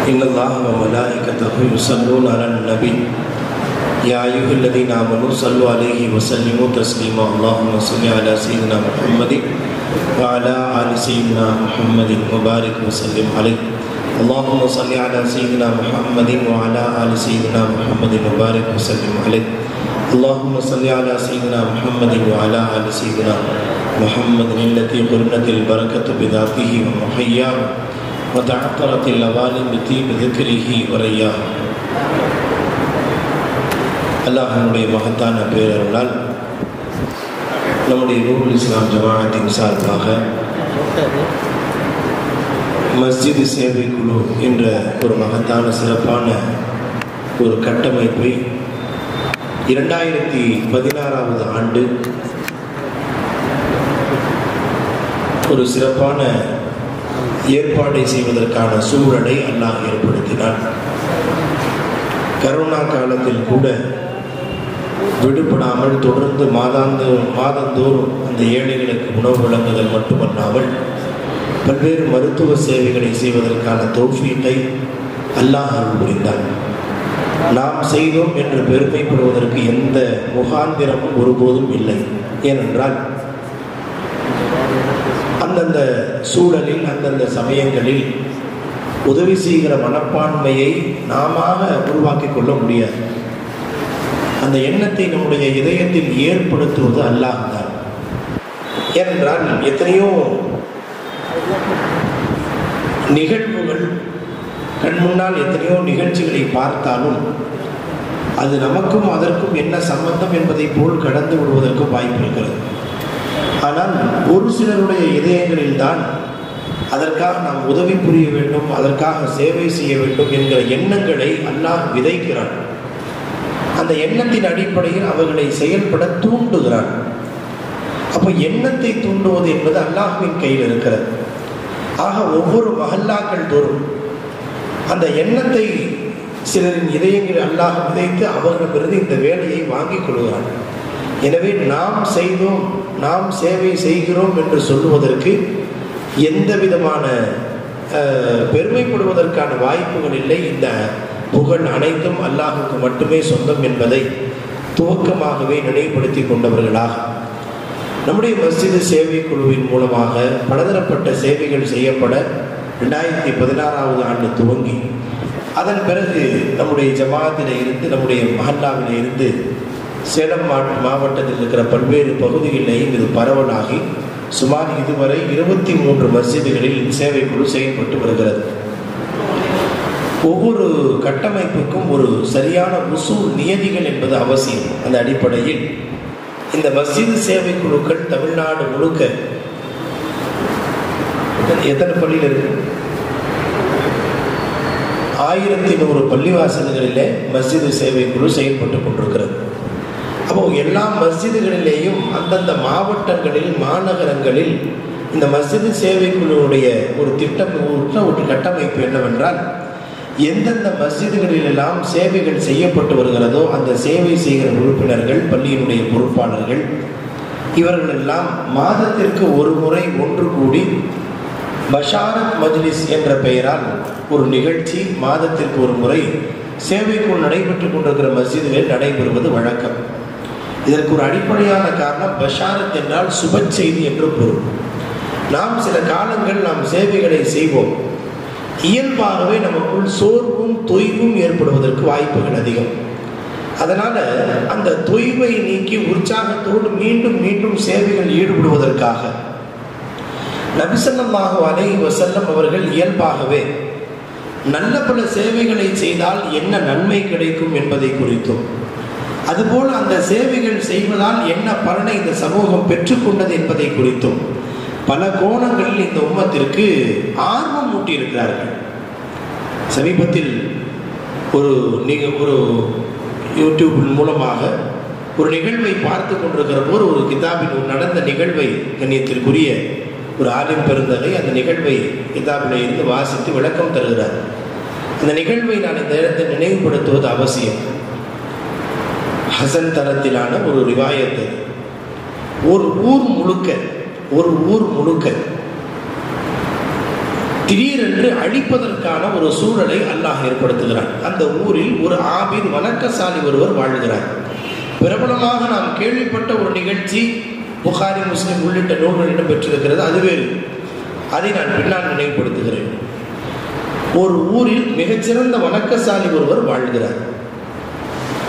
إن الله وملائكته يصلون على النبي يا أيها الذين آمنوا صلوا عليه وسلموا تسليما اللهم صل على سيدنا محمد وعلى آل سيدنا محمد وبارك وسلم عليه اللهم صل على سيدنا محمد وعلى آل سيدنا محمد وبارك وسلم عليه اللهم صل على سيدنا محمد وعلى آل سيدنا محمد التي قرنت البركة بذاته ومحياه وتعطرت الأواني بطيب ذكره ورياه. அல்லாஹ்வுடைய மகத்தான பேரருளால் நம்முடைய நூருல் இஸ்லாம் ஜமாஅத்தின் சார்பாக மஸ்ஜித் சேவை குழு என்ற ஒரு மகத்தான சிறப்பான ஒரு கட்டமைப்பை 2016 ஆண்டு ஒரு சிறப்பான ஏற்பாடை செய்வதற்கான சூழலை அல்லாஹ் ஏற்படுத்தினார். கரோனா காலத்தில் கூட விடுபடாமல் தொடர்ந்து மாதந்தோறும் அந்த ஏழைகளுக்கு உணவு வழங்குதல் மட்டுமல்லாமல் பல்வேறு மருத்துவ சேவைகளை செய்வதற்கான தௌஃபீகை அல்லாஹ் அருள் புரிந்தார். நாம் செய்தோம் என்று பெருமைப்படுவதற்கு எந்த முகாந்திரமும் ஒருபோதும் இல்லை. ஏனென்றால் அந்தந்த சூழலில் அந்தந்த சமயங்களில் உதவி செய்கிற மனப்பான்மையை நாம உருவாக்கி கொள்ள முடியாது. அந்த எண்ணத்தை நம்முடைய இதயத்தில் ஏற்படுத்துவது அல்லாஹ் தான். ஏனென்றால் எத்தனையோ நிகழ்வுகள் கண் முன்னால் எத்தனையோ நிகழ்ச்சிகளை பார்த்தாலும் அது நமக்கும் அதற்கும் என்ன சம்பந்தம் என்பதை போல் கடந்து விடுவதற்கும் வாய்ப்பு இருக்கிறது. ஆனால் ஒரு சிலருடைய இதயங்களில் தான் அதற்காக நாம் உதவி புரிய வேண்டும், அதற்காக சேவை செய்ய வேண்டும் என்கிற எண்ணங்களை அல்லாஹ் விதைக்கிறான். அந்த எண்ணத்தின் அடிப்படையில் அவர்களை செயல்பட தூண்டுகிறான். அப்போ எண்ணத்தை தூண்டுவது என்பது அல்லாஹ்வின் கையில் இருக்கிறது. ஆக ஒவ்வொரு மஹல்லாக்கள் தோறும் அந்த எண்ணத்தை சிலரின் இதயங்களில் அல்லாஹ் விதைத்து அவர்களிடமிருந்து இந்த வேலையை வாங்கிக் கொள்கிறான். எனவே நாம் செய்தோம், நாம் சேவை செய்கிறோம் என்று சொல்லுவதற்கு எந்த விதமான பெருமைப்படுவதற்கான வாய்ப்புகள் இல்லை. இந்த புகழ் அனைத்தும் அல்லாஹுக்கு மட்டுமே சொந்தம் என்பதை துவக்கமாகவே நினைவுபடுத்தி கொண்டவர்களாக நம்முடைய மஸ்ஜித் சேவை குழுவின் மூலமாக பலதரப்பட்ட சேவைகள் செய்யப்பட 2016 ஆண்டு துவங்கி அதன் பிறகு நம்முடைய ஜமாத்தில இருந்து நம்முடைய மஹல்லாவில இருந்து சேலம் மாவட்டத்தில் இருக்கிற பல்வேறு பகுதிகளிலேயும் இது பரவலாகி சுமார் இதுவரை 23 மஸ்ஜிதுகளில் சேவை குழு செயல்பட்டு வருகிறது. ஒவ்வொரு கட்டமைப்புக்கும் ஒரு சரியான உசூல் நியதிகள் என்பது அவசியம். அந்த அடிப்படையில் இந்த மஸ்ஜித் சேவை குழுக்கள் தமிழ்நாடு முழுக்க எத்தனை பள்ளியில் இருக்கு? 1100 பள்ளிவாசல்களிலே மஸ்ஜித் சேவை குழு செயல்பட்டு கொண்டிருக்கிறது. அப்போ எல்லா மஸ்ஜிதுகளிலேயும் அந்தந்த மாவட்டங்களில் மாநகரங்களில் இந்த மஸ்ஜித் சேவை குழுவுடைய ஒரு திட்டம் ஒரு கட்டமைப்பு என்னவென்றால் எந்தெந்த மஸ்ஜிதுகளிலெல்லாம் சேவைகள் செய்யப்பட்டு வருகிறதோ அந்த சேவை செய்கிற உறுப்பினர்கள், பள்ளியினுடைய பொறுப்பாளர்கள் இவர்கள் எல்லாம் மாதத்திற்கு ஒரு முறை ஒன்று கூடி பஷாரத் மஜ்லிஸ் என்ற பெயரால் ஒரு நிகழ்ச்சி மாதத்திற்கு ஒரு முறை சேவைக்குள் நடைபெற்றுக் கொண்டிருக்கிற மஸ்ஜிதுகளில் நடைபெறுவது வழக்கம். இதற்கு ஒரு அடிப்படையான காரணம் பஷாரத் என்றால் சுப செய்தி என்று பொருள். நாம் சில காலங்கள் நாம் சேவைகளை செய்வோம், இயல்பாகவே நமக்குள் சோர்வும் தொய்வும் ஏற்படுவதற்கு வாய்ப்புகள் அதிகம். அதனால அந்த தொய்வை நீக்கி உற்சாகத்தோடு மீண்டும் மீண்டும் சேவைகள் ஈடுபடுவதற்காக நபி ஸல்லல்லாஹு அலைஹி வஸல்லம் அவர்கள் இயல்பாகவே நல்ல பல சேவைகளை செய்தால் என்ன நன்மை கிடைக்கும் என்பதை குறித்தும், அதுபோல் அந்த சேவைகள் செய்வதால் என்ன பலனை இந்த சமூகம் பெற்றுக்கொண்டது என்பதை குறித்தும் பல கோணங்களில் இந்த உம்மத்திற்கு ஆர்வம் ஊட்டி இருக்கிறார்கள். சமீபத்தில் ஒரு யூடியூப் மூலமாக ஒரு நிகழ்வை பார்த்து கொண்டிருக்கிற போது ஒரு கிதாபில் நடந்த நிகழ்வை கண்ணியத்திற்குரிய ஒரு ஆலிம் பெருந்தகை அந்த நிகழ்வை கிதாபில் இருந்து வாசித்து விளக்கம் தருகிறார். அந்த நிகழ்வை நான் இந்த இடத்தில் நினைவுபடுத்துவது அவசியம். ஹசன் தரத்திலான ஒரு ரிவாயத்து. ஒரு ஊர் முழுக்க திடீரென்று அழிப்பதற்கான ஒரு சூழலை அல்லாஹ் ஏற்படுத்துகிறான். அந்த ஊரில் ஒரு ஆபித் வணக்கசாலி ஒருவர் வாழ்கிறார். பிரபலமாக நாம் கேள்விப்பட்ட ஒரு நிகழ்ச்சி புகாரி, முஸ்லிம் உள்ளிட்ட நூல்கள் இடம்பெற்றிருக்கிறது. அது வேறு, அதை நான் பின்னால் நினைவுபடுத்துகிறேன். ஒரு ஊரில் மிகச்சிறந்த வணக்கசாலி ஒருவர் வாழ்கிறார்.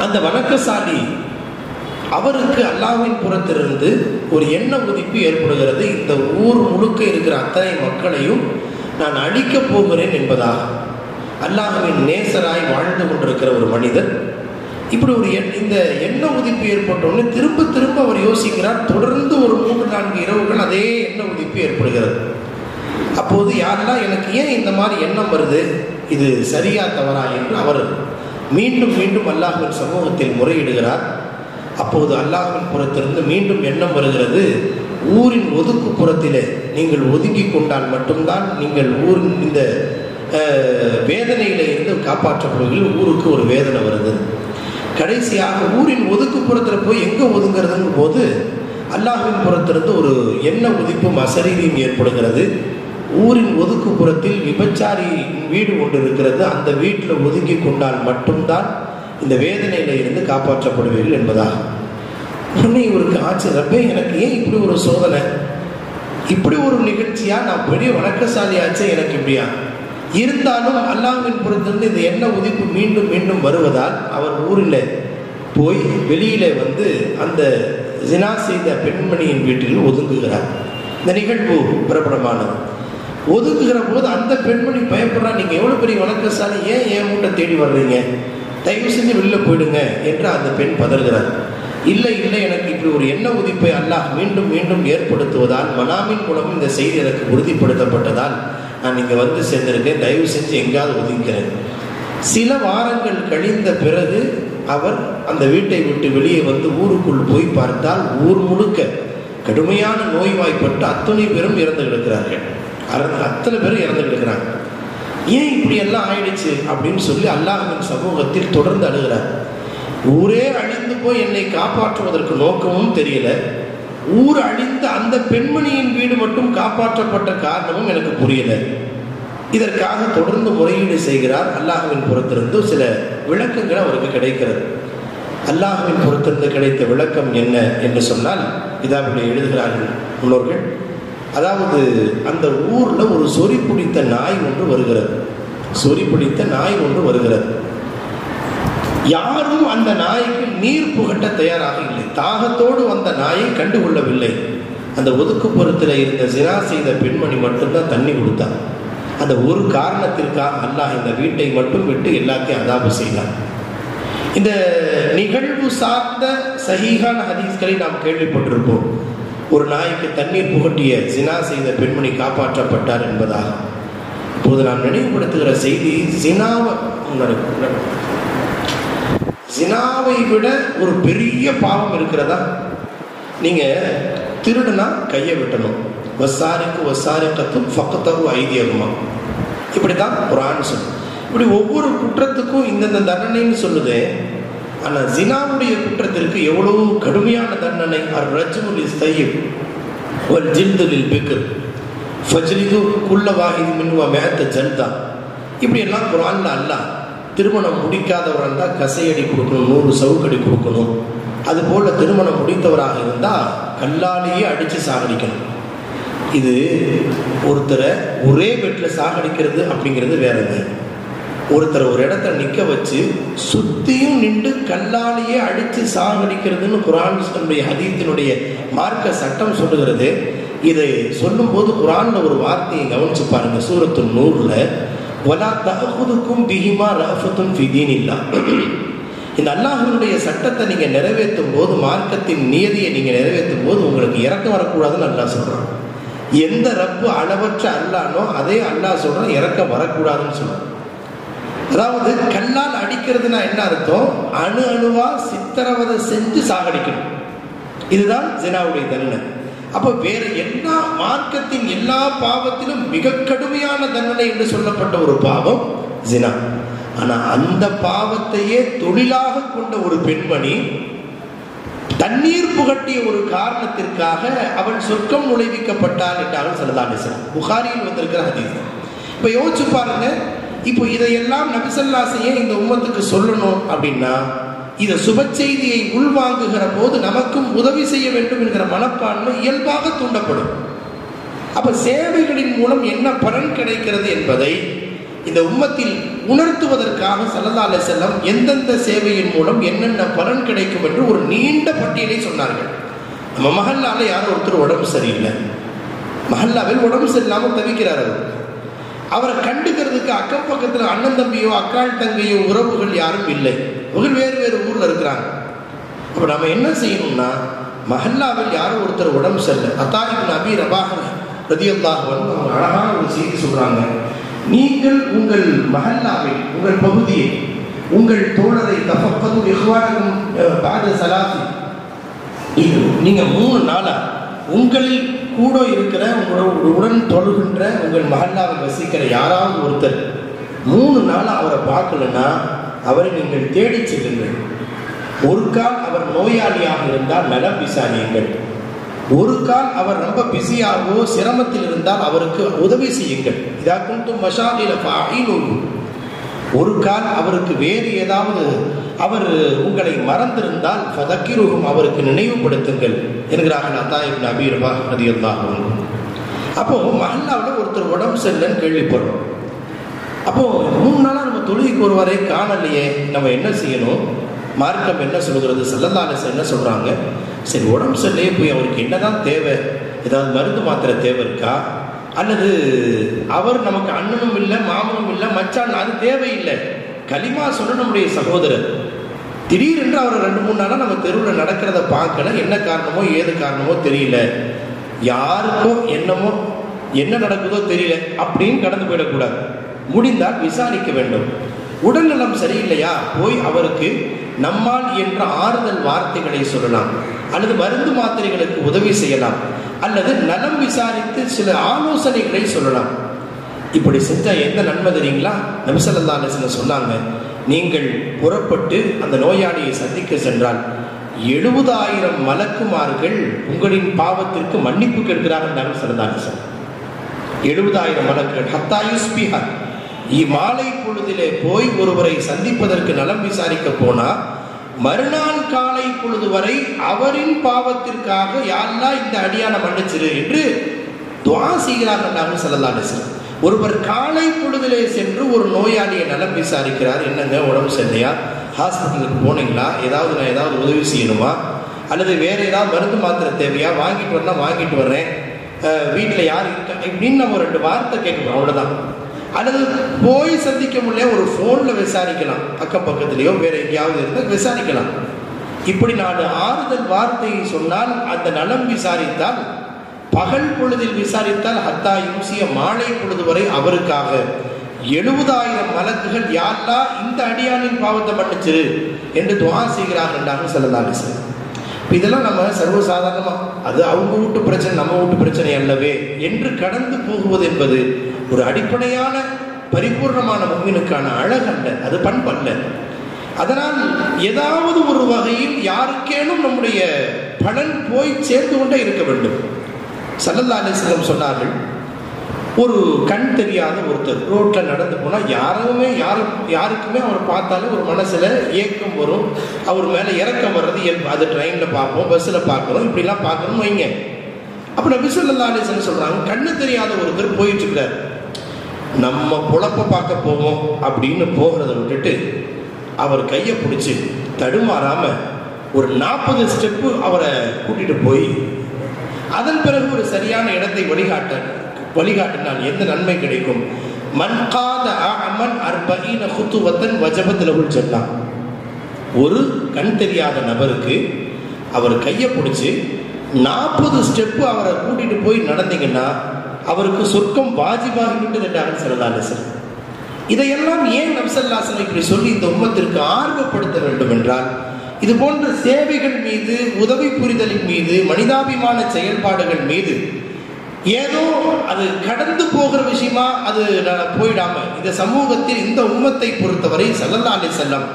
அந்த வணக்கசாலி அவருக்கு அல்லாஹ்வின் புறத்திலிருந்து ஒரு எண்ண உதிப்பு ஏற்படுகிறது. இந்த ஊர் முழுக்க இருக்கிற அத்தனை மக்களையும் நான் அழிக்கப் போகிறேன் என்பதாக. அல்லாஹ்வின் நேசராய் வாழ்ந்து கொண்டிருக்கிற ஒரு மனிதர் இப்படி ஒரு இந்த எண்ண உதிப்பு ஏற்பட்டோன்னு திரும்ப திரும்ப அவர் யோசிக்கிறார். தொடர்ந்து ஒரு 3-4 இரவுகள் அதே எண்ண உதிப்பு ஏற்படுகிறது. அப்போது யாரெல்லாம் எனக்கு ஏன் இந்த மாதிரி எண்ணம் வருது, இது சரியா தவறா என்று அவர் மீண்டும் மீண்டும் அல்லாஹ்வின் சமூகத்தில் முறையிடுகிறார். அப்போது அல்லாஹ்வின் புறத்திலிருந்து மீண்டும் எண்ணம் வருகிறது, ஊரின் ஒதுக்குப்புறத்திலே நீங்கள் ஒதுங்கி கொண்டால் மட்டும்தான் நீங்கள் ஊரின் இந்த வேதனையில இருந்து காப்பாற்றப்படுவீர்கள். ஊருக்கு ஒரு வேதனை வருது. கடைசியாக ஊரின் ஒதுக்குப்புறத்தில் போய் எங்கே ஒதுங்கிறதுங்க போது அல்லாஹ்வின் புறத்திலிருந்து ஒரு எண்ண உதிப்பும் அசரீரியும் ஏற்படுகிறது. ஊரின் ஒதுக்குப்புறத்தில் விபச்சாரி வீடு ஒன்று இருக்கிறது. அந்த வீட்டில் ஒதுங்கி கொண்டால் மட்டும்தான் இந்த வேதனையில இருந்து காப்பாற்றப்படுவீர்கள் என்பதாக. உடனே இவருக்கு ஆச்சு, ரப்பே எனக்கு ஏன் இப்படி ஒரு சோதனை, இப்படி ஒரு நிகழ்ச்சியா, நான் பெரிய வணக்கசாலியாச்சே, எனக்கு இப்படியா. இருந்தாலும் அல்லாஹ்வின் புறத்திலிருந்து இந்த எண்ண உதிப்பு மீண்டும் மீண்டும் வருவதால் அவர் ஊரில் போய் வெளியில வந்து அந்த ஜினா செய்த பெண்மணியின் வீட்டில் ஒதுங்குகிறார். இந்த நிகழ்வு பிரபலமானது. ஒதுங்குகிற போது அந்த பெண்மணி பயப்படுறா, நீங்க எவ்வளவு பெரிய வணக்கசாலி, ஏன் என் வீட்டை தேடி வர்றீங்க, தயவு செஞ்சு வெளில போயிடுங்க என்று அந்த பெண் பதறுகிறார். இல்லை இல்லை, எனக்கு இப்படி ஒரு எண்ண உதிப்பை அல்லாஹ் மீண்டும் மீண்டும் ஏற்படுத்துவதால், மனாமின் மூலம் இந்த செய்தி எனக்கு உறுதிப்படுத்தப்பட்டதால் நான் இங்கே வந்து சேர்ந்திருக்கேன், தயவு செஞ்சு எங்காவது ஒதுக்கிறேன். சில வாரங்கள் கழிந்த பிறகு அவர் அந்த வீட்டை விட்டு வெளியே வந்து ஊருக்குள் போய் பார்த்தால் ஊர் முழுக்க கடுமையான நோய்வாய்ப்பட்டு அத்தனை பேரும் இறந்து கிடக்கிறார்கள். அத்தனை பேரும் இறந்து கிடக்கிறாங்க. ஏன் இப்படி எல்லாம் ஆயிடுச்சு அப்படின்னு சொல்லி அல்லாஹ்வின் சமூகத்தில் தொடர்ந்து அழுகிறார். ஊரே அழிந்து போய் என்னை காப்பாற்றுவதற்கு நோக்கமும் தெரியல, ஊர் அழிந்த அந்த பெண்மணியின் வீடு மட்டும் காப்பாற்றப்பட்ட காரணமும் எனக்கு புரியல. இதற்காக தொடர்ந்து முறையீடு செய்கிறார். அல்லாஹ்வின் புறத்திலிருந்து சில விளக்கங்கள் அவருக்கு கிடைக்கிறது. அல்லாஹ்வின் புறத்திலிருந்து கிடைத்த விளக்கம் என்ன என்று சொன்னால், இதாவிலே எழுதுகிறார்கள் முன்னோர்கள். அதாவது அந்த ஊர்ல ஒரு சொறி பிடித்த நாய் ஒன்று வருகிறது. சொறி பிடித்த நாய் ஒன்று வருகிறது. யாரும் அந்த நாய்க்கு நீர் புகட்ட தயாராக இல்லை. தாகத்தோடு வந்த நாயை கண்டுகொள்ளவில்லை. அந்த ஒதுக்குப்புறத்தில் இருந்த ஜினா செய்த பெண்மணி மட்டும்தான் தண்ணி கொடுத்தார். அந்த ஒரு காரணத்திற்காக அல்லாஹ் இந்த வீட்டை மட்டும் விட்டு எல்லாத்தையும் அதாபு செய்தார். இந்த நிகழ்வு சார்ந்த சஹீஹான ஹதீஸ்களை நாம் கேள்விப்பட்டிருப்போம். ஒரு நாய்க்கு தண்ணீர் புகட்டிய ஜினா செய்த பெண்மணி காப்பாற்றப்பட்டார் என்பதாக. இப்போது நாம் நினைவுபடுத்துகிற செய்தி, ஜினாவை விட ஒரு பெரிய பாவம் இருக்கிறதா? நீங்க திருடுனா கையை வெட்டணும், வசாரிக்கு வசாரிக்கத்தும் ஃபக்தரு ஐதியகுமா, இப்படிதான் குர்ஆன் சொல்லுது. இப்படி ஒவ்வொரு குற்றத்துக்கும் இந்தந்த தண்டனைன்னு சொல்லுது. ஆனா ஜினாவுடைய குற்றத்திற்கு எவ்வளவு கடுமையான தண்டனை. அர்-ரஜ்முல் இஸ்தய்யிப் வல் ஜில்து லில் பிக்ர் ஃபஜ்லிது குல்ல வாஹித் மின்ஹுமா மிஅத்த ஜல்தா. இப்படி எல்லாம் குர்ஆன்ல அல்லாஹ் திருமணம் முடிக்காதவராக இருந்தால் கசையடி கொடுக்கணும், 100 சவுக்கடி கொடுக்கணும். அதுபோல் திருமணம் முடித்தவராக இருந்தால் கல்லாலேயே அடித்து சாகடிக்கணும். இது ஒருத்தரை ஒரே வீட்டில் சாகடிக்கிறது அப்படிங்கிறது வேறங்க. ஒருத்தரை ஒரு இடத்த நிற்க வச்சு சுத்தியும் நின்று கல்லாலேயே அடித்து சாகடிக்கிறதுன்னு குர்ஆனுடைய ஹதீஸினுடைய மார்க்க சட்டம் சொல்லுகிறது. இதை சொல்லும் போது குர்ஆன்ல ஒரு வார்த்தையை கவனிச்சு பாருங்க. சூரத்து நூறுல வலா தஅகுதுக்கும் பிஹிமா ரஃபத்துன் ஃபி தீனில்லாஹ். இந்த அல்லாஹ்வுடைய சட்டத்தை நீங்க நிறைவேற்றும் போது, மார்க்கத்தின் நியதியை நீங்க நிறைவேற்றும் போது உங்களுக்கு இறக்கம் வரக்கூடாதுன்னு அல்லாஹ் சொல்றான். எந்த ரப்பு அளவற்ற அல்லாஹ்னோ அதே அல்லாஹ் சொல்றான் இறக்கம் வரக்கூடாதுன்னு சொல்றான். அதாவது கல்லால் அடிக்கிறதுனா என்ன அர்த்தம்? அணு அணுவா சித்திரவதை செஞ்சு சாகடிக்கணும். இதுதான் ஜினாவுடைய தண்டனை. அப்ப வேற எல்லா மார்க்கத்தின் எல்லா பாவத்திலும் மிக கடுமையான தண்டனை என்று சொல்லப்பட்ட ஒரு பாவம் ஜினா. ஆனா அந்த பாவத்தையே தொழிலாக கொண்ட ஒரு பெண்மணி தண்ணீர் புகட்டிய ஒரு காரணத்திற்காக அவள் சொர்க்கம் நுழைவிக்கப்பட்டாள் என்றார்கள் ஸல்லல்லாஹு அலைஹி வஸல்லம். புகாரியில் வந்திருக்கிற ஹதீஸ். இப்போ யோசிச்சு பாருங்க, இப்போ இதையெல்லாம் நபி ஸல்லல்லாஹு அலைஹி வஸல்லம் இந்த உம்மத்துக்கு சொல்லணும் அப்படின்னா இதை சுப செய்தியை உள்வாங்குகிற போது நமக்கும் உதவி செய்ய வேண்டும் என்கிற மனப்பான்மை இயல்பாக தூண்டப்படும். அப்ப சேவைகளின் மூலம் என்ன பலன் கிடைக்கிறது என்பதை இந்த உம்மத்தில் உணர்த்துவதற்காக ஸல்லல்லாஹு அலைஹி வஸல்லம் எந்தெந்த சேவையின் மூலம் என்னென்ன பலன் கிடைக்கும் என்று ஒரு நீண்ட பட்டியலை சொன்னார்கள். நம்ம மஹல்லால யாரோ ஒருத்தர் உடம்பு சரியில்லை, மஹல்லாவில் உடம்பு சரியில்லாமல் தவிக்கிறார். அவரை கண்டுக்கிறதுக்கு அக்கம் பக்கத்தில் அண்ணன் தம்பியோ அக்காள் தங்கையோ உறவுகள் யாரும் இல்லை, அவர்கள் வேறு வேறு ஊர்ல இருக்கிறாங்க. அப்ப நம்ம என்ன செய்யணும்னா, மஹல்லாவில் யாரோ ஒருத்தர் உடம்பு சரியில்லை, அத்தா இப்னு அபீ ரபாஹ் ரலியல்லாஹு அன்ஹு அவங்க அழகான ஒரு செய்தி சொல்றாங்க. நீங்கள் உங்கள் மஹல்லாவில், உங்கள் பகுதியை, உங்கள் தோழரை தஃபக்கது இஹ்வானகும் பாத ஸலாத்தி, நீங்க 3 நாளா உங்களில் கூட இருக்கிற உடன் தொழுகின்ற உங்கள் மஹல்லாவில் வசிக்கிற யாராவது ஒருத்தர் 3 நாளா அவரை பார்க்கலன்னா அவரை நீங்கள் தேடி செல்லுங்கள். ஒரு கால் அவர் நோயாளியாக இருந்தால் நலம் விசாரியுங்கள், ஒரு கால் அவர் ரொம்ப பிஸியாகவோ சிரமத்தில் இருந்தால் அவருக்கு உதவி செய்யுங்கள். இதா குன்தும் மஷாகில ஃபஅஈனுஹு, ஒரு கால் அவருக்கு வேறு ஏதாவது அவர் உங்களை மறந்திருந்தால் ஃபதக்கிருஹும், அவருக்கு நினைவுபடுத்துங்கள் என்கிறார்கள் அத்தா இப்னு அபீ ரபாஹ் ரலியல்லாஹு அன்ஹு. அப்போ மஹல்லாவில் ஒருத்தர் உடம்பு சரியில்லைன்னு கேள்விப்படுறோம். அப்போ 3 நாளா நம்ம தொழுகைக்கு ஒருவரை காணலையே, நம்ம என்ன செய்யணும்? மார்க்கம் என்ன சொல்கிறது? ஸல்லல்லாஹு அலைஹி வஸல்லம் என்ன சொல்றாங்க? சரி, உடம்பு சரியில்லையே, போய் அவருக்கு என்னதான் தேவை? ஏதாவது மருந்து மாத்திரை தேவை இருக்கா? அல்லது அவர் நமக்கு அண்ணனும் இல்லை, மாமனும் இல்லை, மச்சான், அது தேவையில்லை. கலிமா சொன்ன நம்முடைய சகோதரர், திடீரென்று அவர் 2-3 நாளா நம்ம தெருவில் நடக்கிறத பார்க்கல, என்ன காரணமோ ஏது காரணமோ தெரியல, யாருக்கோ என்னமோ என்ன நடக்குதோ தெரியல அப்படின்னு கடந்து போயிடக்கூடாது. முடிந்தால் விசாரிக்க வேண்டும். உடல்நலம் சரியில்லையா, போய் அவருக்கு நம்மால் என்ற ஆறுதல் வார்த்தைகளை சொல்லலாம், அல்லது மருந்து மாத்திரைகளுக்கு உதவி செய்யலாம், அல்லது நலம் விசாரித்து சில ஆலோசனைகளை சொல்லலாம். இப்படி செஞ்சா எந்த நன்மை தெரியுங்களா? நபி ஸல்லல்லாஹு அலைஹி வஸல்லம் சொன்னாங்க, நீங்கள் புறப்பட்டு அந்த நோயாளியை சந்திக்க சென்றால் 70,000 மலக்குமார்கள் உங்களின் பாவத்திற்கு மன்னிப்பு கேட்கிறார்கள். நபி ஸல்லல்லாஹு அலைஹி வஸல்லம் 70,000 மலக்குகள் ஹத்தா யுஸ்பிஹா, மாலை பொழுதிலே போய் ஒருவரை சந்திப்பதற்கு நலம் விசாரிக்க போனா மறுநாள் காலை பொழுது வரை அவரின் பாவத்திற்காக யா அல்லாஹ் இந்த அடியான மன்னிச்சிரு என்று துஆ செய்கிறார்கள் நபி ஸல்லல்லாஹு அலைஹி வஸல்லம். ஒருவர் காலை பொழுதிலே சென்று ஒரு நோயாளியை நலம் விசாரிக்கிறார். என்னங்க உடம்பு சரியில்லையா, ஹாஸ்பிட்டலுக்கு போனீங்களா, நான் ஏதாவது உதவி செய்யணுமா, அல்லது வேற ஏதாவது மருந்து மாத்திரை தேவையா, வாங்கிட்டு வரனா வாங்கிட்டு வர்றேன், வீட்டில் யார் இருக்கா இப்படின்னு நம்ம 2 வார்த்தை கேட்கணும், அவ்வளோதான். அல்லது போய் சந்திக்க முடியல, ஒரு ஃபோனில் விசாரிக்கலாம், அக்கம் பக்கத்துலேயோ வேற எங்கேயாவது இருந்தால் விசாரிக்கலாம். இப்படி 4 ஆறுதல் வார்த்தையை சொன்னால் அந்த நலம் விசாரித்தால், பகல் பொழுதில் விசாரித்தால் ஹத்தா யும்சிய, மாலை பொழுது வரை அவருக்காக 70,000 மலக்குகள் யா அல்லாஹ் இந்த அடியானின் பாவத்தை மன்னிச்சிரு என்று துஆ செய்கிறார்கள் என்றாங்க ஸல்லல்லாஹு அலைஹி வஸல்லம். இதெல்லாம் நம்ம சர்வசாதாரணமாக அது அவங்க வீட்டு பிரச்சனை நம்ம வீட்டு பிரச்சனை அல்லவே என்று கடந்து போகுவது என்பது ஒரு அடிப்படையான பரிபூர்ணமான முஃமினுக்கான அழகல்ல, அது பண்பல்ல. அதனால் ஏதாவது ஒரு வகையில் யாருக்கேனும் நம்முடைய பலன் போய் சேர்ந்து கொண்டே இருக்க வேண்டும். ஸல்லல்லாஹு அலைஹி வஸல்லம் சொன்னார்கள், ஒரு கண் தெரியாத ஒருத்தர் ரோட்டில் நடந்து போனால் யாருக்குமே அவர் பார்த்தாலும் ஒரு மனசில் ஏக்கம் வரும், அவர் மேலே இறக்கம் வர்றது இயல்பு. அது ட்ரெயினில் பார்ப்போம், பஸ்ஸில் பார்க்குறோம், இப்படிலாம் பார்க்கணும் வைங்க. அப்போ நபி ஸல்லல்லாஹு அலைஹி வஸல்லம் சொல்கிறாங்க, கண்ணு தெரியாத ஒருத்தர் போயிட்டு இருக்கார், நம்ம பொழப்ப பார்க்க போவோம் அப்படின்னு போகிறத விட்டுட்டு அவர் கையை பிடிச்சி தடுமாறாமல் ஒரு 40 ஸ்டெப்பு அவரை கூட்டிகிட்டு போய் அதன் பிறகு ஒரு சரியான இடத்தை வழிகாட்டினால் எந்த நன்மை கிடைக்கும்? மன்காத அமன் 40 குத்துவத்தன் வஜபத் லஹுல் ஜன்னah. ஒரு கண் தெரியாத நபருக்கு அவர் கையை பிடிச்சி 40 ஸ்டெப்பு அவரை கூட்டிட்டு போய் நடந்தீங்கன்னா அவருக்கு சொர்க்கம் வாஜிபாகிவிட்டது என்றார்கள் ஸல்லல்லாஹு அலைஹி வஸல்லம். இதையெல்லாம் ஏன் நபி ஸல்லல்லாஹு அலைஹி வஸல்லம் இப்படி சொல்லி இந்த உம்மத்திற்கு ஆர்வப்படுத்த வேண்டும் என்றால், இது போன்ற சேவைகள் மீது, உதவி புரிதலின் மீது, மனிதாபிமான செயல்பாடுகள் மீது ஏதோ அது கடந்து போகிற விஷயமா அது போயிடாம, இந்த சமூகத்தில் இந்த உம்மத்தை பொறுத்தவரை ஸல்லல்லாஹு அலைஹி வஸல்லம்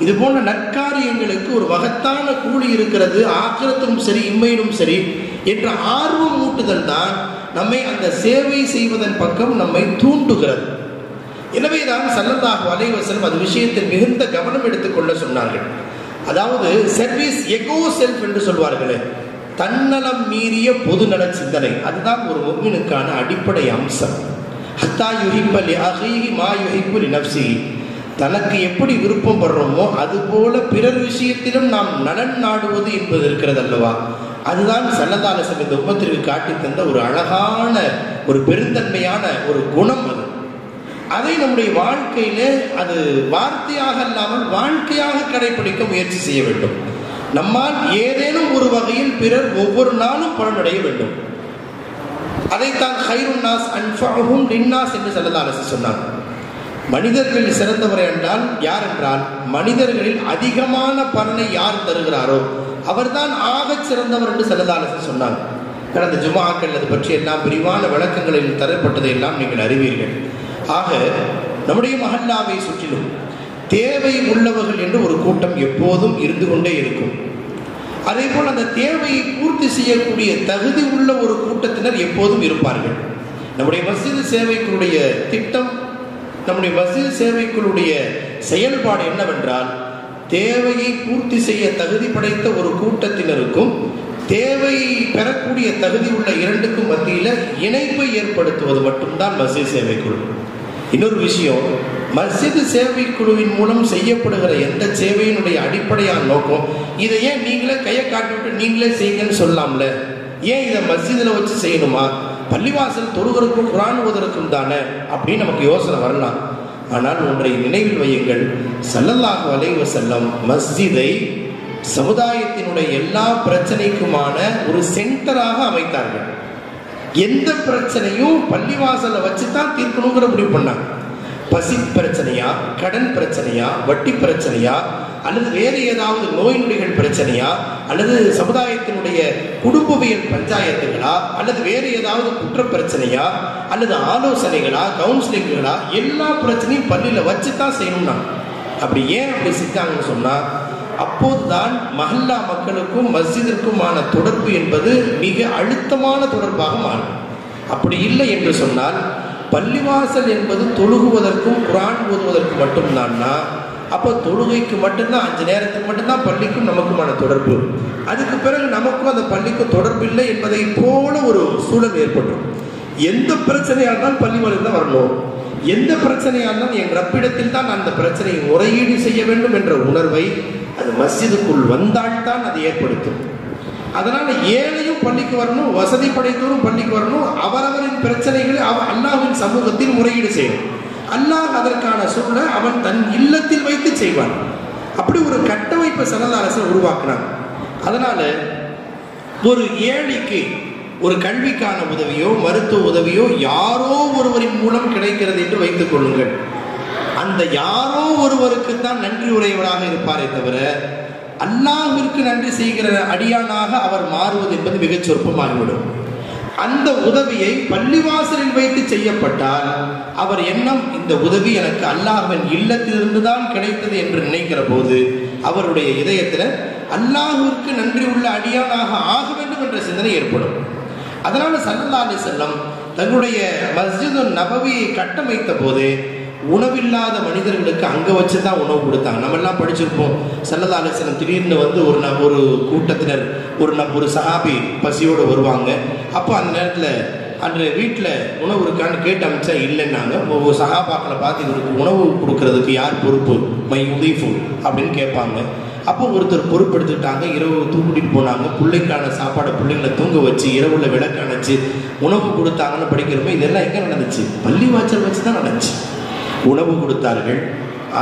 இது போன்ற நற்காரியங்களுக்கு ஒரு மகத்தான கூலி இருக்கிறது, ஆக்கிரத்திலும் சரி இம்மையிலும் சரி என்ற ஆர்வம் ஊட்டுதல் தான் நம்மை அந்த சேவை செய்வதன் பக்கம் நம்மை தூண்டுகிறது. எனவேதான் ஸல்லல்லாஹு அலைஹி வஸல்லம் அது விஷயத்தில் மிகுந்த கவனம் எடுத்துக்கொள்ள சொன்னார்கள். அதாவது சர்வீஸ் எகோ செல்ஃப் என்று சொல்வார்களே, தன்னலம் மீறிய பொதுநல சிந்தனை, அதுதான் ஒரு முஃமினுக்கான அடிப்படை அம்சம். ஹத்தா யுஹிப்ப லிஅஹீஹி மா யுஹிப்பு லிநஃப்ஸிஹி, தனக்கு எப்படி விருப்பம் படுறோமோ அதுபோல பிறர் விஷயத்திலும் நாம் நலன் நாடுவது என்பது இருக்கிறது அல்லவா, அதுதான் ஸல்லல்லாஹு அலைஹி வஸல்லம் இந்த உம்மத்திற்கு காட்டி தந்த ஒரு அழகான ஒரு பெருந்தன்மையான ஒரு குணம். அதை நம்முடைய வாழ்க்கையிலே அது வார்த்தையாக இல்லாமல் வாழ்க்கையாக கடைபிடிக்க முயற்சி செய்ய வேண்டும். நம்மால் ஏதேனும் ஒரு வகையில் பிறர் ஒவ்வொரு நாளும் பலனடைய வேண்டும். அதைத்தான் ஹைருன் நாஸ் அன்ஃபஅஹும் லின்னாஸ் என்று ஸல்லல்லாஹு அலைஹி வஸல்லம் சொன்னார். மனிதர்களில் சிறந்தவர் என்றால் யார் என்றால், மனிதர்களில் அதிகமான பலனை யார் தருகிறாரோ அவர்தான் ஆகச் சிறந்தவர் என்று ஸல்லல்லாஹு அலைஹி வஸல்லம் சொன்னார். கடந்த ஜும்ஆக்கள் அது பற்றி எல்லாம் விரிவான விளக்கங்களில் தரப்பட்டதை எல்லாம் நீங்கள் அறிவீர்கள். ஆக நம்முடைய மஹல்லாவை சுற்றிலும் தேவை உள்ளவர்கள் என்று ஒரு கூட்டம் எப்போதும் இருந்து கொண்டே இருக்கும். அதே போல் அந்த தேவையை பூர்த்தி செய்யக்கூடிய தகுதி உள்ள ஒரு கூட்டத்தினர் எப்போதும் இருப்பார்கள். நம்முடைய மஸ்ஜித் சேவைக்குடைய திட்டம், நம்முடைய மஸ்ஜித் சேவைக்குடைய செயல்பாடு என்னவென்றால், தேவையை பூர்த்தி செய்ய தகுதி படைத்த ஒரு கூட்டத்தினருக்கும் தேவையை பெறக்கூடிய தகுதி உள்ள இரண்டுக்கும் மத்தியில் இணைப்பை ஏற்படுத்துவது மட்டும்தான் மஸ்ஜித் சேவைக்குழு. இன்னொரு விஷயம், மஸ்ஜித் சேவைக்குழுவின் மூலம் செய்யப்படுகிற எந்த சேவையினுடைய அடிப்படையான நோக்கம், இதை ஏன் நீங்களே கையை காட்டிவிட்டு நீங்களே செய்யுங்கன்னு சொல்லலாம்ல, ஏன் இதை மஸ்ஜிதில் வச்சு செய்யணுமா, பள்ளிவாசல் தொழுகிறதுக்கும் குர்ஆன் ஓதுறதுக்கும் தானே அப்படின்னு நமக்கு யோசனை வரலாம். ஆனால் ஒன்றை நினைவில் வையுங்கள், ஸல்லல்லாஹு அலைஹி வஸல்லம் மஸ்ஜிதை சமுதாயத்தினுடைய எல்லா பிரச்சனைக்குமான ஒரு சென்டராக அமைத்தார்கள். எந்த பிரச்சனையும் பள்ளிவாசலை வச்சு தான் தீர்க்கணுங்கிற முடிவு பண்ணாங்க. பசி பிரச்சனையா, கடன் பிரச்சனையா, வட்டி பிரச்சனையா, அல்லது வேறு ஏதாவது நோய் நொடிகள் பிரச்சனையா, அல்லது சமுதாயத்தினுடைய குடும்பவியல் பஞ்சாயத்துகளா, அல்லது வேறு ஏதாவது குற்ற பிரச்சனையா, அல்லது ஆலோசனைகளா, கவுன்சிலிங்களா, எல்லா பிரச்சனையும் பள்ளியில் வச்சு தான் செய்யணும்னா. அப்படி ஏன் அப்படி செஞ்சாங்கன்னு சொன்னா, அப்போதுதான் மஹல்லா மக்களுக்கும் மஸ்ஜிதிற்குமான தொடர்பு என்பது மிக அழுத்தமான தொடர்பாக மாறும். அப்படி இல்லை என்று சொன்னால், பள்ளிவாசல் என்பது தொழுகுவதற்கும் குர்ஆன் ஓதுவதற்கு மட்டும்தான்னா, அப்போ தொழுகைக்கு மட்டும்தான் 5 நேரத்துக்கு மட்டும்தான் பள்ளிக்கும் நமக்குமான தொடர்பு, அதுக்கு பிறகு நமக்கும் அந்த பள்ளிக்கும் தொடர்பு இல்லை என்பதை போல ஒரு சூழல் ஏற்படும். எந்த பிரச்சனையாக இருந்தாலும் பள்ளிவாசல் தான் வரணும், எந்த பிரச்சனையாக இருந்தாலும் என் ரப்பிடத்தில் தான் அந்த பிரச்சனையை முறையீடு செய்ய வேண்டும் என்ற உணர்வை அது மஸ்ஜிதுக்குள் வந்தால்தான் அது ஏற்படுத்தும். அதனால ஏழையும் பள்ளிக்கு வரணும், வசதி படைத்தவரும் பள்ளிக்கு வரணும், அவரவரின் பிரச்சனைகளை அல்லாஹ்வின் சமூகத்தில் முறையீடு செய்யணும். அல்லாஹ் அதற்கான சூழலை அவன் தன் இல்லத்தில் வைத்து செய்வான். அப்படி ஒரு கட்டமைப்பை ஸல்லல்லாஹு அலைஹி வஸல்லம் உருவாக்குனாங்க. அதனால ஒரு ஏழைக்கு ஒரு கல்விக்கான உதவியோ மருத்துவ உதவியோ யாரோ ஒருவரின் மூலம் கிடைக்கிறது என்று வைத்துக் கொள்ளுங்கள். அந்த யாரோ ஒருவருக்கு தான் நன்றி உடையவராக இருப்பாரே தவிர அல்லாஹ்விற்கு நன்றி செய்கிற அடியானாக அவர் மாறுவது என்பது மிகச் சொற்பமாகிவிடும். அந்த உதவியை பள்ளிவாசலில் வைத்து செய்யப்பட்டால் அவர் எண்ணம், இந்த உதவி எனக்கு அல்லாஹ்வின் இல்லத்திலிருந்து தான் கிடைத்தது என்று நினைக்கிற போது அவருடைய இதயத்தில் அல்லாஹ்விற்கு நன்றி உள்ள அடியானாக ஆக வேண்டும் என்ற சிந்தனை ஏற்படும். அதனால ஸல்லல்லாஹு அலைஹி வஸல்லம் தன்னுடைய மஸ்ஜிது நபவியை கட்டமைத்த போது உணவில்லாத மனிதர்களுக்கு அங்கே வச்சு தான் உணவு கொடுத்தாங்க. நம்ம எல்லாம் படிச்சிருப்போம், ஸல்லல்லாஹு அலைஹி வஸல்லம் திடீர்னு வந்து ஒரு கூட்டத்தினர் ஒரு சஹாபி பசியோடு வருவாங்க. அப்போ அந்த நேரத்தில் அன்று வீட்டில் உணவு இருக்கான்னு கேட்டு அமைச்சா இல்லைன்னாங்க. ஒரு சஹாபாக்களை பார்த்து இவருக்கு உணவு கொடுக்கறதுக்கு யார் பொறுப்பு, மை உதீஃபு அப்படின்னு கேட்பாங்க. அப்போ ஒருத்தர் பொறுப்பெடுத்துக்கிட்டாங்க, இரவு தூக்கிட்டு போனாங்க, பிள்ளைக்கான சாப்பாடை பிள்ளைங்களை தூங்க வச்சு இரவுல விளக்கு அணைச்சு உணவு கொடுத்தாங்கன்னு படிக்கிறப்ப இதெல்லாம் எங்கே நடந்துச்சு, பள்ளிவாசல் வச்சு தான் நடந்துச்சு. உணவு கொடுத்தார்கள்.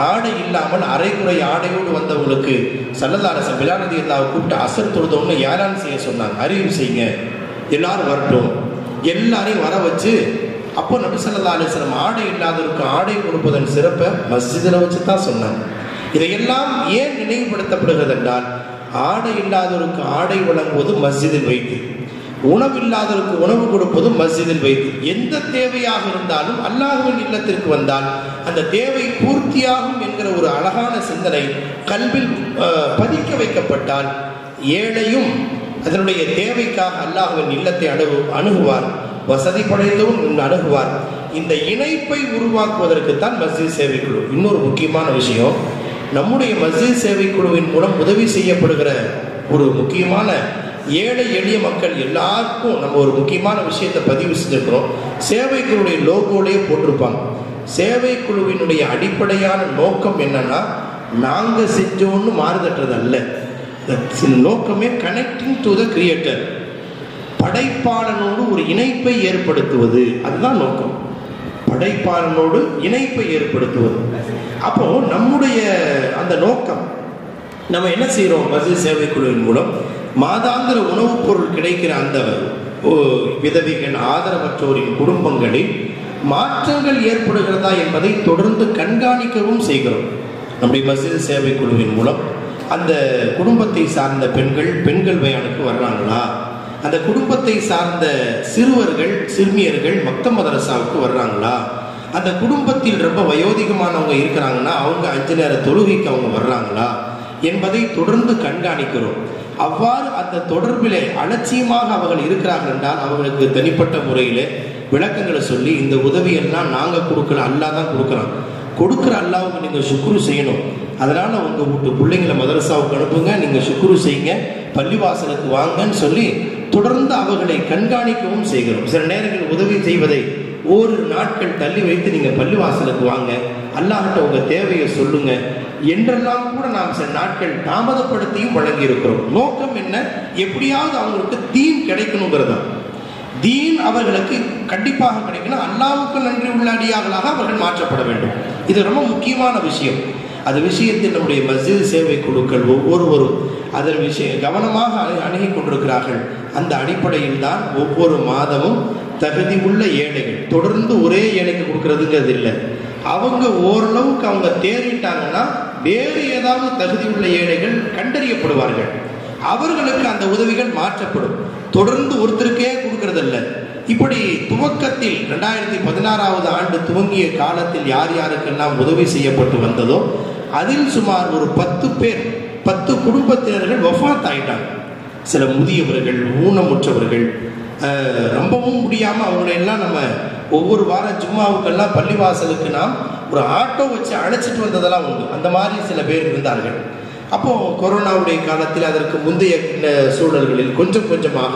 ஆடை இல்லாமல் அரைக்குறை ஆடையோடு வந்தவங்களுக்கு ஸல்லல்லாஹு அலைஹி வஸல்லம் பிலால் ரலியல்லாஹு கூப்பிட்டு அசர் தொழுதவங்க ஏலான் செய்ய சொன்னாங்க, அறிவு செய்யுங்க, எல்லாரும் வரட்டும். எல்லாரையும் வர வச்சு அப்போ நபி ஸல்லல்லாஹு அலைஹி வஸல்லம் ஆடை இல்லாதவருக்கு ஆடை கொடுப்பதன் சிறப்பை மஸ்ஜிதில் வச்சு தான் சொன்னாங்க. இதையெல்லாம் ஏன் நினைவுபடுத்தப்படுகிறது என்றால், ஆடை இல்லாதவருக்கு ஆடை வழங்குவது மஸ்ஜிதில் வைத்து, உணவில்லாதவருக்கு உணவு கொடுப்பது மஸ்ஜிதில் வைத்து. எந்த தேவையாக இருந்தாலும் அல்லாஹ்வின் இல்லத்திற்கு வந்தால் அந்த தேவை பூர்த்தியாகும் என்கிற ஒரு அழகான சிந்தனை கல்வில் பதிக்க வைக்கப்பட்டால் ஏழையும் அதனுடைய தேவைக்காக அல்லாஹ்வின் இல்லத்தை அணுகுவார். வசதி படைத்தவரும் அணுகுவார். இந்த இணைப்பை உருவாக்குவதற்கு தான் மஸ்ஜித் சேவைக்குழு. இன்னொரு முக்கியமான விஷயம், நம்முடைய மஸ்ஜித் சேவைக்குழுவின் மூலம் உதவி செய்யப்படுகிற ஒரு முக்கியமான ஏழை எளிய மக்கள் எல்லாருக்கும் நம்ம ஒரு முக்கியமான விஷயத்தை பதிவு செஞ்சிருக்கிறோம். சேவைக்குழுடைய லோகோலேயே போட்டிருப்பாங்க. சேவைக்குழுவினுடைய அடிப்படையான நோக்கம் என்னன்னா, நாங்கள் செஞ்சோன்னு மாறுதட்டுறது அல்ல. நோக்கமே கனெக்டிங் டு த கிரியேட்டர், படைப்பாளனோடு ஒரு இணைப்பை ஏற்படுத்துவது. அதுதான் நோக்கம், படைப்பாளனோடு இணைப்பை ஏற்படுத்துவது. அப்போ நம்முடைய அந்த நோக்கம், நம்ம என்ன செய்யறோம்? மஸ்ஜித் சேவைக்குழுவின் மூலம் மாதாந்திர உணவுப் பொருள் கிடைக்கிற அந்த விதவிகள், ஆதரவற்றோரின் குடும்பங்களில் மாற்றங்கள் ஏற்படுகிறதா என்பதை தொடர்ந்து கண்காணிக்கவும் செய்கிறோம். நம்முடைய மஸ்ஜித் சேவைக்குழுவின் மூலம் அந்த குடும்பத்தை சார்ந்த பெண்கள் பயானுக்கு வர்றாங்களா, அந்த குடும்பத்தை சார்ந்த சிறுவர்கள் சிறுமியர்கள் மக்தப் மதரசாவுக்கு வர்றாங்களா, அந்த குடும்பத்தில் ரொம்ப வயோதிகமானவங்க இருக்கிறாங்கன்னா அவங்க 5 நேர தொழுகைக்கு அவங்க வர்றாங்களா என்பதை தொடர்ந்து கண்காணிக்கிறோம். அவ்வாறு அந்த தொடர்பிலே அலட்சியமாக அவர்கள் இருக்கிறார்கள் என்றால் அவர்களுக்கு தனிப்பட்ட முறையில் விளக்கங்களை சொல்லி, இந்த உதவியெல்லாம் நாங்கள் கொடுக்கல, அல்லாஹ் தான் கொடுக்குறான், கொடுக்குற அல்லாஹ்வுக்கு நீங்கள் சுக்ரு செய்யணும். அதனால் உங்கள் வீட்டு பிள்ளைங்களை மதரசாவுக்கு அனுப்புங்க, நீங்கள் சுக்ரு செய்யுங்க, பள்ளிவாசலுக்கு வாங்கன்னு சொல்லி தொடர்ந்து அவர்களை கண்காணிக்கவும் செய்கிறோம். சில நேரங்கள் உதவி செய்வதை ஓரிரு நாட்கள் தள்ளி வைத்து நீங்கள் பள்ளிவாசலுக்கு வாங்க, அல்லாஹ்கிட்ட உங்கள் தேவையை சொல்லுங்க என்றெல்லாம் கூட நாம் சில நாட்கள் தாமதப்படுத்தியும் வழங்கி இருக்கிறோம். நோக்கம் என்ன? எப்படியாவது அவங்களுக்கு தீன் கிடைக்கணுங்கிறதா. தீன் அவர்களுக்கு கண்டிப்பாக கிடைக்கணும். அல்லாஹ்வுக்கு நன்றி உள்ள அடியார்களாக அவர்கள் மாற்றப்பட வேண்டும். இது ரொம்ப முக்கியமான விஷயம். அது விஷயத்தில் நம்முடைய மஸ்ஜித் சேவை குழுக்கள் ஒவ்வொருவரும் அதன் கவனமாக அணுகி கொண்டிருக்கிறார்கள். அந்த அடிப்படையில் தான் ஒவ்வொரு மாதமும் தகுதி உள்ள ஏழைகள், தொடர்ந்து ஒரே ஏழைக்கு கொடுக்கறதுங்கிறது இல்லை, அவங்க ஓரளவுக்கு அவங்க தேறிட்டாங்கன்னா வேறு ஏதாவது தகுதி உள்ள ஏழைகள் கண்டறியப்படுவார்கள், அவர்களுக்கு அந்த உதவிகள் மாற்றப்படும். தொடர்ந்து ஒருத்தருக்கே கொடுக்கறதில்ல. இப்படி துவக்கத்தில் 2016ஆவது ஆண்டு துவங்கிய காலத்தில் யார் யாருக்கெல்லாம் உதவி செய்யப்பட்டு வந்ததோ அதில் சுமார் ஒரு 10 குடும்பத்தினர்கள் வஃபாத் ஆயிட்டாங்க. சில முதியவர்கள், ஊனமுற்றவர்கள், ரொம்பவும் முடியாமல் அவங்களையெல்லாம் நம்ம ஒவ்வொரு வாரம் ஜும்மாவுக்கெல்லாம் பள்ளிவாசலுக்கு நாம் ஒரு ஆட்டோ வச்சு அழைச்சிட்டு வந்ததெல்லாம் உண்டு. அந்த மாதிரி சில பேர் இருந்தார்கள். அப்போ கொரோனாவுடைய காலத்தில் அதற்கு முந்தைய சூழல்களில் கொஞ்சம் கொஞ்சமாக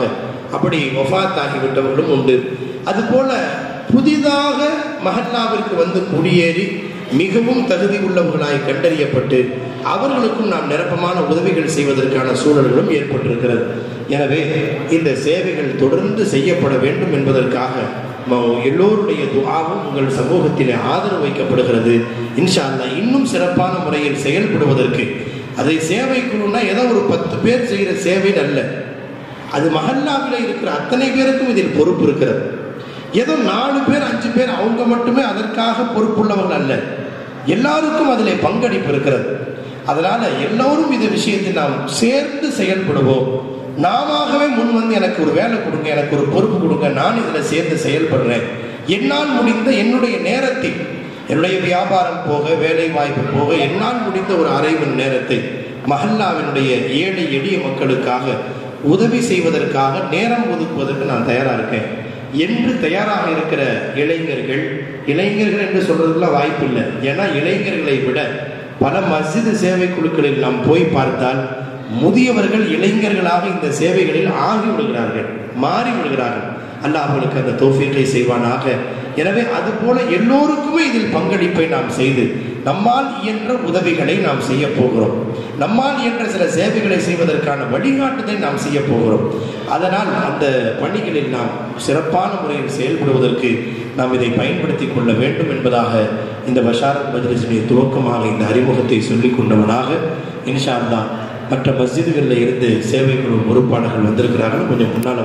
அப்படி வஃபாத் ஆகிவிட்டவர்களும் உண்டு. அதுபோல புதிதாக மஹல்லாவிற்கு வந்து குடியேறி மிகவும் தகுதி உள்ளவர்களாய் கண்டறியப்பட்டு அவர்களுக்கும் நாம் நிரப்பமான உதவிகள் செய்வதற்கான சூழல்களும் ஏற்பட்டிருக்கிறது. எனவே இந்த சேவைகள் தொடர்ந்து செய்யப்பட வேண்டும் என்பதற்காக எல்லோருடைய துஆவும் உங்கள் சமூகத்தில் ஆதரவு வைக்கப்படுகிறது. இன்ஷா அல்லாஹ் இன்னும் சிறப்பான முறையில் செயல்படுவதற்கு, அதை சேவை குழுனா ஏதோ ஒரு 10 பேர் செய்கிற சேவை அல்ல, அது மஹல்லாவில் இருக்கிற அத்தனை பேருக்கும் இதில் பொறுப்பு இருக்கிறது. ஏதோ 4 பேர் 5 பேர் அவங்க மட்டுமே அதற்காக பொறுப்புள்ளவர்கள் அல்ல, எல்லாருக்கும் அதில் பங்களிப்பு இருக்கிறது. அதனால எல்லோரும் இந்த விஷயத்தில் நாம் சேர்ந்து செயல்படுவோம். நாமவே முன் வந்து எனக்கு ஒரு வேலை கொடுங்க, எனக்கு ஒரு பொறுப்பு கொடுங்க, நான் இதில் சேர்ந்து செயல்படுறேன், என்னால் முடிந்த என்னுடைய நேரத்தில், என்னுடைய வியாபாரம் போக வேலை வாய்ப்பு போக என்னால் முடிந்த ஒரு அரை மணி நேரத்தை மஹல்லாவினுடைய ஏழை எளிய மக்களுக்காக உதவி செய்வதற்காக நேரம் ஒதுக்குவதற்கு நான் தயாராக இருக்கேன் என்று தயாராக இருக்கிற இளைஞர்கள் என்று சொல்றதுக்குலாம் வாய்ப்பு இல்லை. ஏன்னா இளைஞர்களை விட பல மஸ்ஜித் சேவை குழுக்களில் நாம் போய் பார்த்தால் முதியவர்கள் இளைஞர்களாக இந்த சேவைகளில் ஆகி விடுகிறார்கள், மாறி விடுகிறார்கள். அல்லாஹ் அவர்களுக்கு அந்த தௌஃபீக்கை செய்வானாக. எனவே அதுபோல எல்லோருக்குமே இதில் பங்களிப்பை நாம் செய்து நம்மால் இயன்ற உதவிகளை நாம் செய்ய போகிறோம். நம்மால் இயன்ற சில சேவைகளை செய்வதற்கான வழிகாட்டுதலை நாம் செய்ய போகிறோம். அதனால் அந்த பணிகளில் நாம் சிறப்பான முறையில் செயல்படுவதற்கு நாம் இதை பயன்படுத்தி கொள்ள வேண்டும் என்பதாக இந்த பஷாரத் மஜ்லிஸுடைய துவக்கமாக இந்த அறிமுகத்தை சொல்லிக் கொண்டவனாக இன்ஷா அல்லாஹ் மற்ற மஸ்ஜிதுகளில் இருந்து சேவை குழு பொறுப்பாளர்கள் வந்திருக்கிறார்கள். கொஞ்சம் முன்னால்